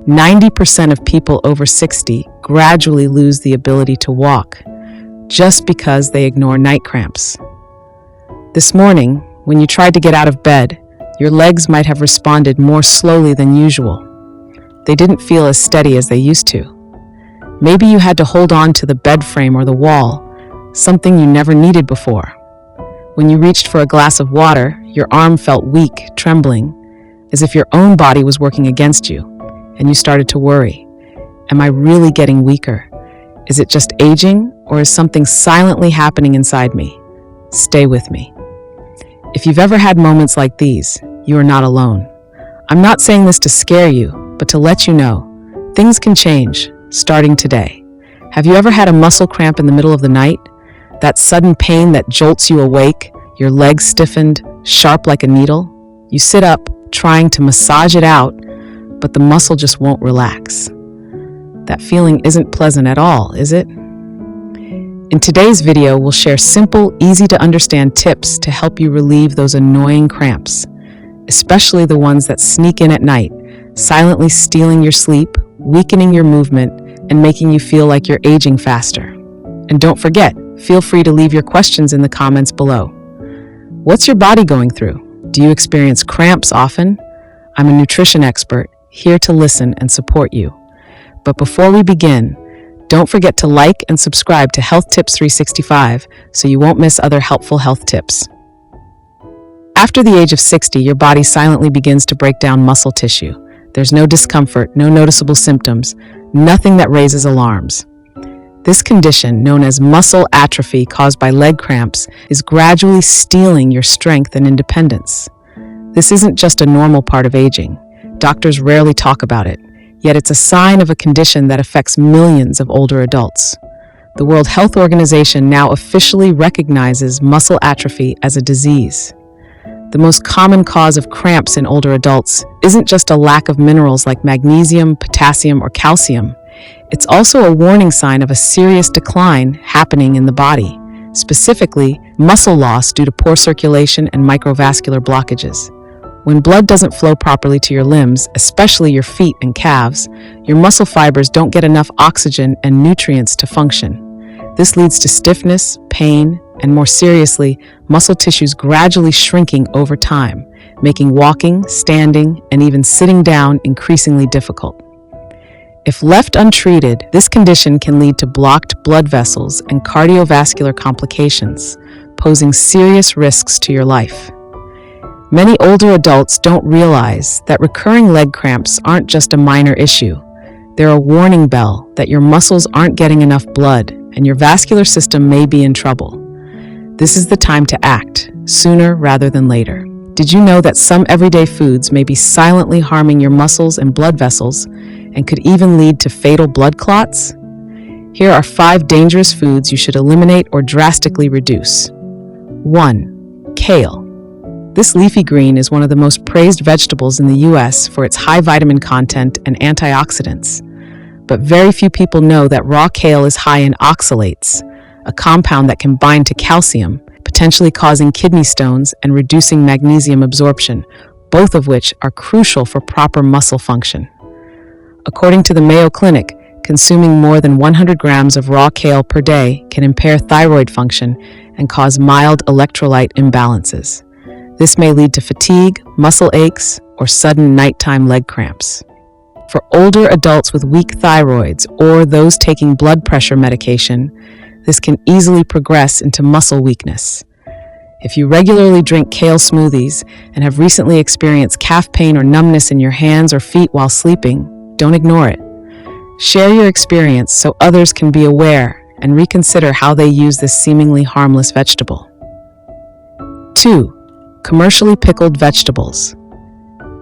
90% of people over 60 gradually lose the ability to walk just because they ignore night cramps. This morning, when you tried to get out of bed, your legs might have responded more slowly than usual. They didn't feel as steady as they used to. Maybe you had to hold on to the bed frame or the wall, something you never needed before. When you reached for a glass of water, your arm felt weak, trembling, as if your own body was working against you, and you started to worry. Am I really getting weaker? Is it just aging, or is something silently happening inside me? Stay with me. If you've ever had moments like these, you are not alone. I'm not saying this to scare you, but to let you know, things can change, starting today. Have you ever had a muscle cramp in the middle of the night? That sudden pain that jolts you awake, your legs stiffened, sharp like a needle? You sit up, trying to massage it out, but the muscle just won't relax. That feeling isn't pleasant at all, is it? In today's video, we'll share simple, easy-to-understand tips to help you relieve those annoying cramps, especially the ones that sneak in at night, silently stealing your sleep, weakening your movement, and making you feel like you're aging faster. And don't forget, feel free to leave your questions in the comments below. What's your body going through? Do you experience cramps often? I'm a nutrition expert, here to listen and support you. But before we begin, don't forget to like and subscribe to Health Tips 365 so you won't miss other helpful health tips. After the age of 60, your body silently begins to break down muscle tissue. There's no discomfort, no noticeable symptoms, nothing that raises alarms. This condition, known as muscle atrophy caused by leg cramps, is gradually stealing your strength and independence. This isn't just a normal part of aging. Doctors rarely talk about it, yet it's a sign of a condition that affects millions of older adults. The World Health Organization now officially recognizes muscle atrophy as a disease. The most common cause of cramps in older adults isn't just a lack of minerals like magnesium, potassium, or calcium. It's also a warning sign of a serious decline happening in the body, specifically muscle loss due to poor circulation and microvascular blockages. When blood doesn't flow properly to your limbs, especially your feet and calves, your muscle fibers don't get enough oxygen and nutrients to function. This leads to stiffness, pain, and more seriously, muscle tissues gradually shrinking over time, making walking, standing, and even sitting down increasingly difficult. If left untreated, this condition can lead to blocked blood vessels and cardiovascular complications, posing serious risks to your life. Many older adults don't realize that recurring leg cramps aren't just a minor issue. They're a warning bell that your muscles aren't getting enough blood and your vascular system may be in trouble. This is the time to act, sooner rather than later. Did you know that some everyday foods may be silently harming your muscles and blood vessels and could even lead to fatal blood clots? Here are 5 dangerous foods you should eliminate or drastically reduce. 1. Kale. This leafy green is one of the most praised vegetables in the US for its high vitamin content and antioxidants. But very few people know that raw kale is high in oxalates, a compound that can bind to calcium, potentially causing kidney stones and reducing magnesium absorption, both of which are crucial for proper muscle function. According to the Mayo Clinic, consuming more than 100 grams of raw kale per day can impair thyroid function and cause mild electrolyte imbalances. This may lead to fatigue, muscle aches, or sudden nighttime leg cramps. For older adults with weak thyroids or those taking blood pressure medication, this can easily progress into muscle weakness. If you regularly drink kale smoothies and have recently experienced calf pain or numbness in your hands or feet while sleeping, don't ignore it. Share your experience so others can be aware and reconsider how they use this seemingly harmless vegetable. 2. Commercially pickled vegetables.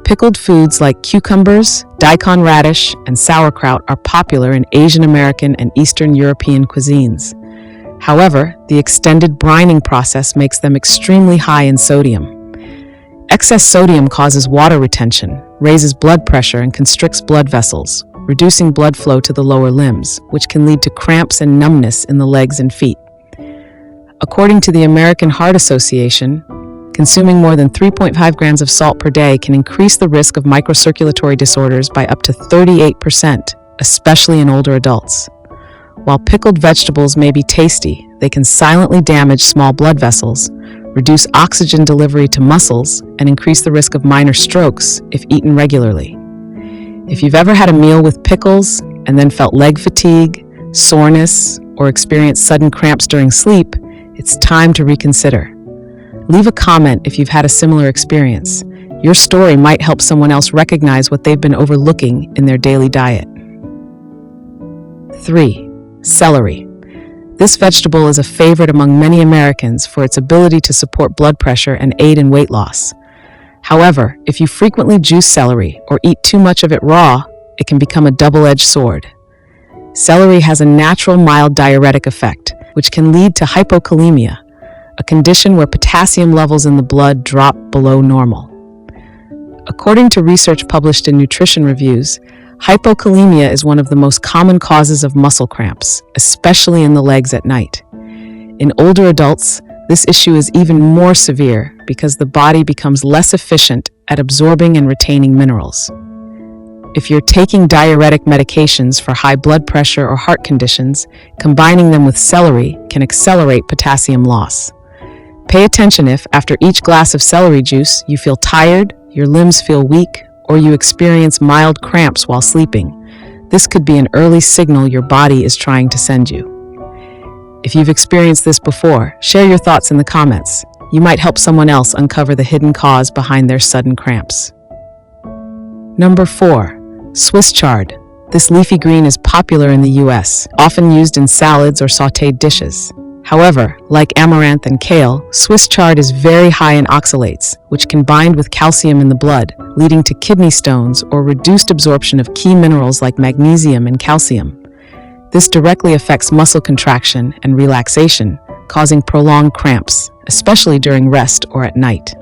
Pickled foods like cucumbers, daikon radish, and sauerkraut are popular in Asian American and Eastern European cuisines. However, the extended brining process makes them extremely high in sodium. Excess sodium causes water retention, raises blood pressure, and constricts blood vessels, reducing blood flow to the lower limbs, which can lead to cramps and numbness in the legs and feet. According to the American Heart Association, Consuming more than 3.5 grams of salt per day can increase the risk of microcirculatory disorders by up to 38%, especially in older adults. While pickled vegetables may be tasty, they can silently damage small blood vessels, reduce oxygen delivery to muscles, and increase the risk of minor strokes if eaten regularly. If you've ever had a meal with pickles and then felt leg fatigue, soreness, or experienced sudden cramps during sleep, it's time to reconsider. Leave a comment if you've had a similar experience. Your story might help someone else recognize what they've been overlooking in their daily diet. 3. Celery. This vegetable is a favorite among many Americans for its ability to support blood pressure and aid in weight loss. However, if you frequently juice celery or eat too much of it raw, it can become a double-edged sword. Celery has a natural mild diuretic effect, which can lead to hypokalemia, a condition where potassium levels in the blood drop below normal. According to research published in nutrition reviews, hypokalemia is one of the most common causes of muscle cramps, especially in the legs at night. In older adults, this issue is even more severe because the body becomes less efficient at absorbing and retaining minerals. If you're taking diuretic medications for high blood pressure or heart conditions, combining them with celery can accelerate potassium loss. Pay attention if, after each glass of celery juice, you feel tired, your limbs feel weak, or you experience mild cramps while sleeping. This could be an early signal your body is trying to send you. If you've experienced this before, share your thoughts in the comments. You might help someone else uncover the hidden cause behind their sudden cramps. Number 4. Swiss chard. This leafy green is popular in the US, often used in salads or sautéed dishes. However, like amaranth and kale, Swiss chard is very high in oxalates, which can bind with calcium in the blood, leading to kidney stones or reduced absorption of key minerals like magnesium and calcium. This directly affects muscle contraction and relaxation, causing prolonged cramps, especially during rest or at night.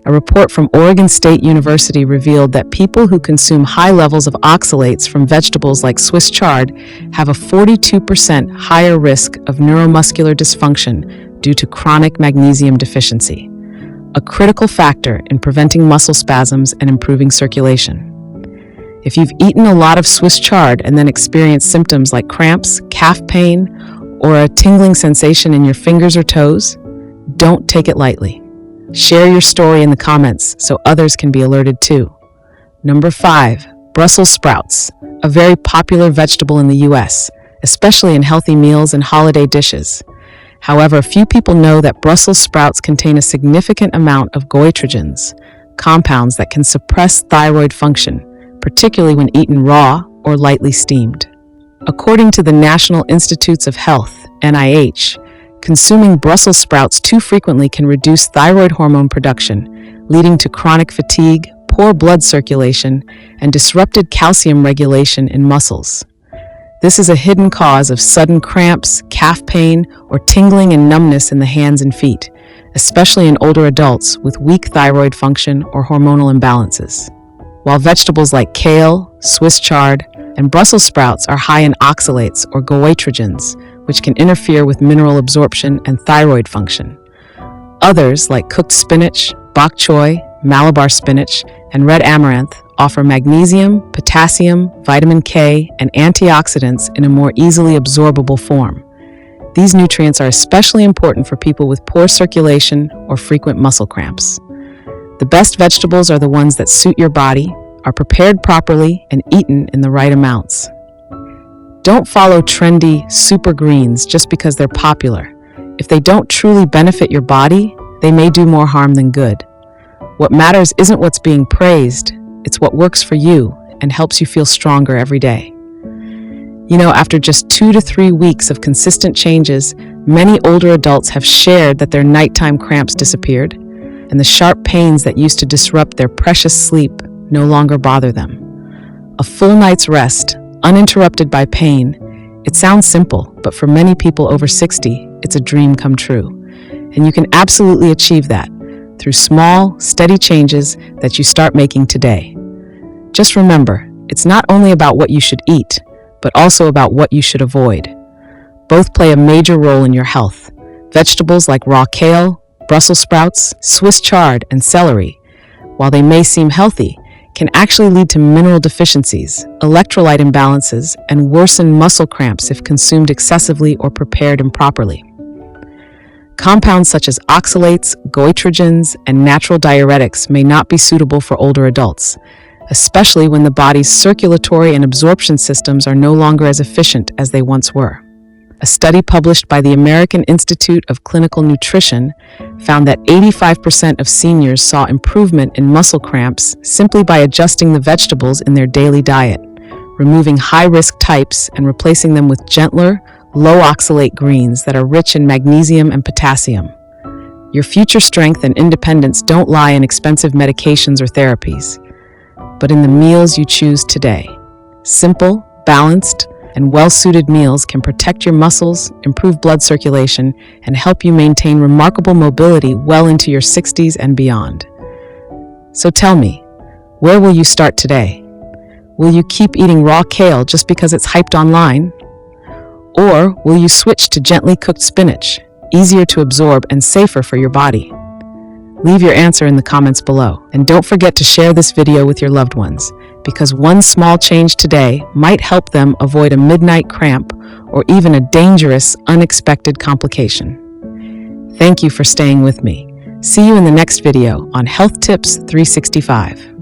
A report from Oregon State University revealed that people who consume high levels of oxalates from vegetables like Swiss chard have a 42% higher risk of neuromuscular dysfunction due to chronic magnesium deficiency, a critical factor in preventing muscle spasms and improving circulation. If you've eaten a lot of Swiss chard and then experienced symptoms like cramps, calf pain, or a tingling sensation in your fingers or toes, don't take it lightly. Share your story in the comments so others can be alerted too. Number 5. Brussels sprouts, a very popular vegetable in the US, especially in healthy meals and holiday dishes. However, few people know that Brussels sprouts contain a significant amount of goitrogens, compounds that can suppress thyroid function, particularly when eaten raw or lightly steamed. According to the National Institutes of Health, NIH, consuming Brussels sprouts too frequently can reduce thyroid hormone production, leading to chronic fatigue, poor blood circulation, and disrupted calcium regulation in muscles. This is a hidden cause of sudden cramps, calf pain, or tingling and numbness in the hands and feet, especially in older adults with weak thyroid function or hormonal imbalances. While vegetables like kale, Swiss chard, and Brussels sprouts are high in oxalates or goitrogens, which can interfere with mineral absorption and thyroid function. Others, like cooked spinach, bok choy, Malabar spinach, and red amaranth, offer magnesium, potassium, vitamin K, and antioxidants in a more easily absorbable form. These nutrients are especially important for people with poor circulation or frequent muscle cramps. The best vegetables are the ones that suit your body, are prepared properly, and eaten in the right amounts. Don't follow trendy super greens just because they're popular. If they don't truly benefit your body, they may do more harm than good. What matters isn't what's being praised, it's what works for you and helps you feel stronger every day. After just 2 to 3 weeks of consistent changes, many older adults have shared that their nighttime cramps disappeared, and the sharp pains that used to disrupt their precious sleep no longer bother them. A full night's rest, uninterrupted by pain, it sounds simple, but for many people over 60, it's a dream come true. And you can absolutely achieve that through small, steady changes that you start making today. Just remember, it's not only about what you should eat, but also about what you should avoid. Both play a major role in your health. Vegetables like raw kale, Brussels sprouts, Swiss chard, and celery, while they may seem healthy, can actually lead to mineral deficiencies, electrolyte imbalances, and worsen muscle cramps if consumed excessively or prepared improperly. Compounds such as oxalates, goitrogens, and natural diuretics may not be suitable for older adults, especially when the body's circulatory and absorption systems are no longer as efficient as they once were. A study published by the American Institute of Clinical Nutrition found that 85% of seniors saw improvement in muscle cramps simply by adjusting the vegetables in their daily diet, removing high-risk types and replacing them with gentler, low-oxalate greens that are rich in magnesium and potassium. Your future strength and independence don't lie in expensive medications or therapies, but in the meals you choose today. Simple, balanced, and well-suited meals can protect your muscles, improve blood circulation, and help you maintain remarkable mobility well into your 60s and beyond. So tell me, where will you start today? Will you keep eating raw kale just because it's hyped online? Or will you switch to gently cooked spinach, easier to absorb and safer for your body? Leave your answer in the comments below. And don't forget to share this video with your loved ones, because one small change today might help them avoid a midnight cramp or even a dangerous, unexpected complication. Thank you for staying with me. See you in the next video on Health Tips 365.